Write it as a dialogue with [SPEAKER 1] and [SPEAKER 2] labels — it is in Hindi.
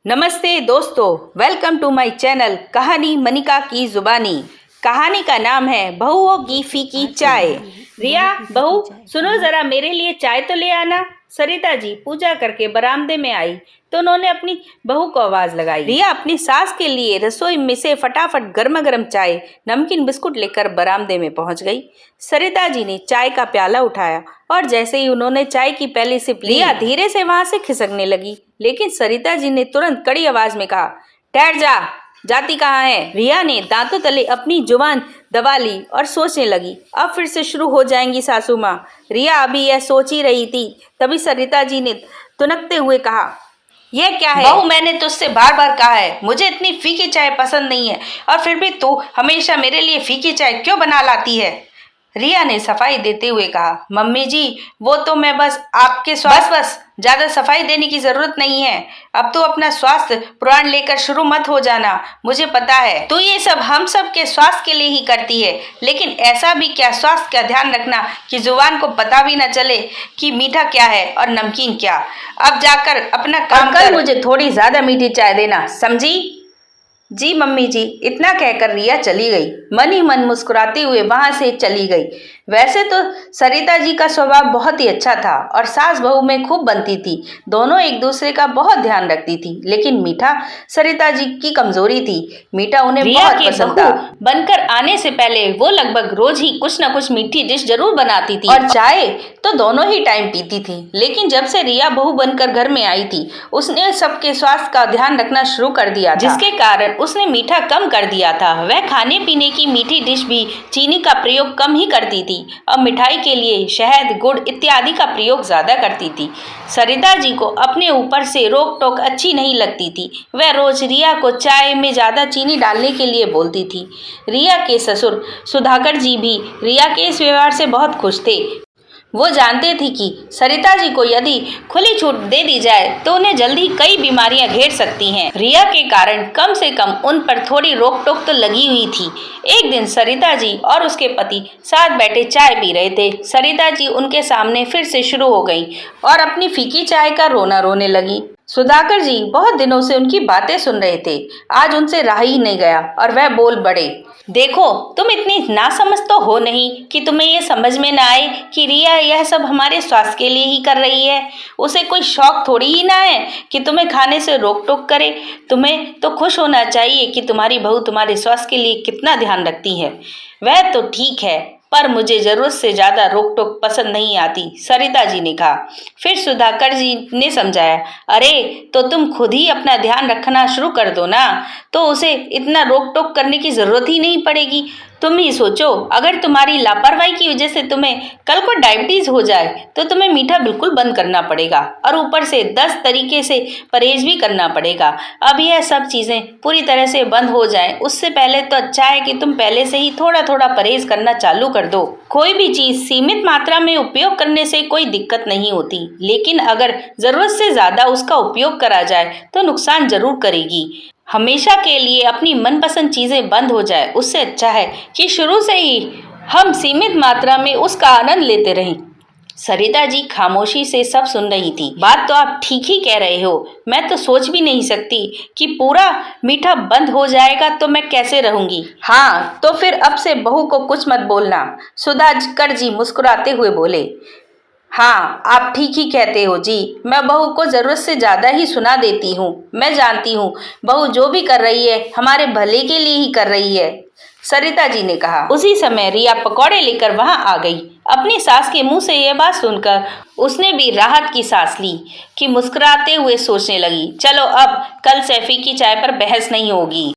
[SPEAKER 1] नमस्ते दोस्तों, वेलकम टू माय चैनल कहानी मनिका की जुबानी। कहानी का नाम है बहुओं की फीकी चाय। रिया, बहू सुनो जरा, मेरे लिए चाय तो ले आना। सरिता जी पूजा करके बरामदे में आई तो उन्होंने अपनी बहू को आवाज लगाई। रिया अपनी सास के लिए रसोई में से फटाफट गर्मा गर्म चाय, नमकीन बिस्कुट लेकर बरामदे में पहुंच गई। सरिता जी ने चाय का प्याला उठाया और जैसे ही उन्होंने चाय की पहली सिप ली, रिया धीरे से वहां से खिसकने लगी। लेकिन सरिता जी ने तुरंत कड़ी आवाज में कहा, ठहर जा, जाती कहाँ है। रिया ने दांतों तले अपनी जुबान दबा ली और सोचने लगी, अब फिर से शुरू हो जाएंगी सासू माँ। रिया अभी यह सोच ही रही थी, तभी सरिता जी ने तुनकते हुए कहा, यह क्या है बहू, मैंने तुझसे बार बार कहा है मुझे इतनी फीकी चाय पसंद नहीं है, और फिर भी तू हमेशा मेरे लिए फीकी चाय क्यों बना लाती है। रिया ने सफाई देते हुए कहा, मम्मी जी वो तो मैं बस आपके स्वास्थ्य, बस ज्यादा सफाई देने की जरूरत नहीं है। अब तो अपना स्वास्थ्य पुराण लेकर शुरू मत हो जाना। मुझे पता है तू ये सब हम सब के स्वास्थ्य के लिए ही करती है, लेकिन ऐसा भी क्या स्वास्थ्य का ध्यान रखना कि जुबान को पता भी न चले कि मीठा क्या है और नमकीन क्या। अब जाकर अपना काम कर, मुझे थोड़ी ज्यादा मीठी चाय देना, समझी। जी मम्मी जी, इतना कहकर रिया चली गई। मन ही मन मुस्कुराते हुए वहां से चली गई। वैसे तो सरिता जी का स्वभाव बहुत ही अच्छा था और सास बहू में खूब बनती थी। दोनों एक दूसरे का बहुत ध्यान रखती थी, लेकिन मीठा सरिता जी की कमजोरी थी। मीठा उन्हें बहुत पसंद था। बनकर आने से पहले वो लगभग रोज ही कुछ न कुछ मीठी डिश जरूर बनाती थी और चाय तो दोनों ही टाइम पीती थी। लेकिन जब से रिया बहू बनकर घर में आई थी, उसने सबके स्वास्थ्य का ध्यान रखना शुरू कर दिया था, जिसके कारण उसने मीठा कम कर दिया था। वह खाने पीने की मीठी डिश भी चीनी का प्रयोग कम ही करती थी और मिठाई के लिए शहद, गुड़ इत्यादि का प्रयोग ज्यादा करती थी। सरिता जी को अपने ऊपर से रोक टोक अच्छी नहीं लगती थी। वह रोज रिया को चाय में ज्यादा चीनी डालने के लिए बोलती थी। रिया के ससुर सुधाकर जी भी रिया के इस व्यवहार से बहुत खुश थे। वो जानते थे कि सरिता जी को यदि खुली छूट दे दी जाए तो उन्हें जल्दी कई बीमारियां घेर सकती हैं। रिया के कारण कम से कम उन पर थोड़ी रोक टोक तो लगी हुई थी। एक दिन सरिता जी और उसके पति साथ बैठे चाय पी रहे थे। सरिता जी उनके सामने फिर से शुरू हो गई और अपनी फीकी चाय का रोना रोने लगी। सुधाकर जी बहुत दिनों से उनकी बातें सुन रहे थे। आज उनसे रहा ही नहीं गया और वह बोल पड़े, देखो तुम इतनी नासमझ तो हो नहीं कि तुम्हें ये समझ में ना आए कि रिया यह सब हमारे स्वास्थ्य के लिए ही कर रही है। उसे कोई शौक थोड़ी ही ना है कि तुम्हें खाने से रोक टोक करे। तुम्हें तो खुश होना चाहिए कि तुम्हारी बहू तुम्हारे स्वास्थ्य के लिए कितना ध्यान रखती है। वह तो ठीक है, पर मुझे जरूरत से ज्यादा रोक टोक पसंद नहीं आती, सरिता जी ने कहा। फिर सुधाकर जी ने समझाया, अरे तो तुम खुद ही अपना ध्यान रखना शुरू कर दो ना, तो उसे इतना रोक टोक करने की जरूरत ही नहीं पड़ेगी। तुम ही सोचो, अगर तुम्हारी लापरवाही की वजह से तुम्हें कल को डायबिटीज हो जाए तो तुम्हें मीठा बिल्कुल बंद करना पड़ेगा और ऊपर से 10 तरीके से परहेज भी करना पड़ेगा। अब यह सब चीजें पूरी तरह से बंद हो जाएं, उससे पहले तो अच्छा है कि तुम पहले से ही थोड़ा थोड़ा परहेज करना चालू कर दो। कोई भी चीज सीमित मात्रा में उपयोग करने से कोई दिक्कत नहीं होती, लेकिन अगर जरूरत से ज्यादा उसका उपयोग करा जाए तो नुकसान जरूर करेगी। हमेशा के लिए अपनी मनपसंद चीजें बंद हो जाए, उससे अच्छा है कि शुरू से ही हम सीमित मात्रा में उसका आनंद लेते रहें। सरिता जी खामोशी से सब सुन रही थी। बात तो आप ठीक ही कह रहे हो, मैं तो सोच भी नहीं सकती कि पूरा मीठा बंद हो जाएगा तो मैं कैसे रहूंगी। हाँ तो फिर अब से बहू को कुछ मत बोलना, सुधाकर जी मुस्कुराते हुए बोले। हाँ आप ठीक ही कहते हो जी, मैं बहू को जरूरत से ज्यादा ही सुना देती हूँ। मैं जानती हूँ बहू जो भी कर रही है हमारे भले के लिए ही कर रही है, सरिता जी ने कहा। उसी समय रिया पकौड़े लेकर वहां आ गई। अपनी सास के मुंह से यह बात सुनकर उसने भी राहत की सांस ली कि मुस्कुराते हुए सोचने लगी, चलो अब कल से फीकी चाय पर बहस नहीं होगी।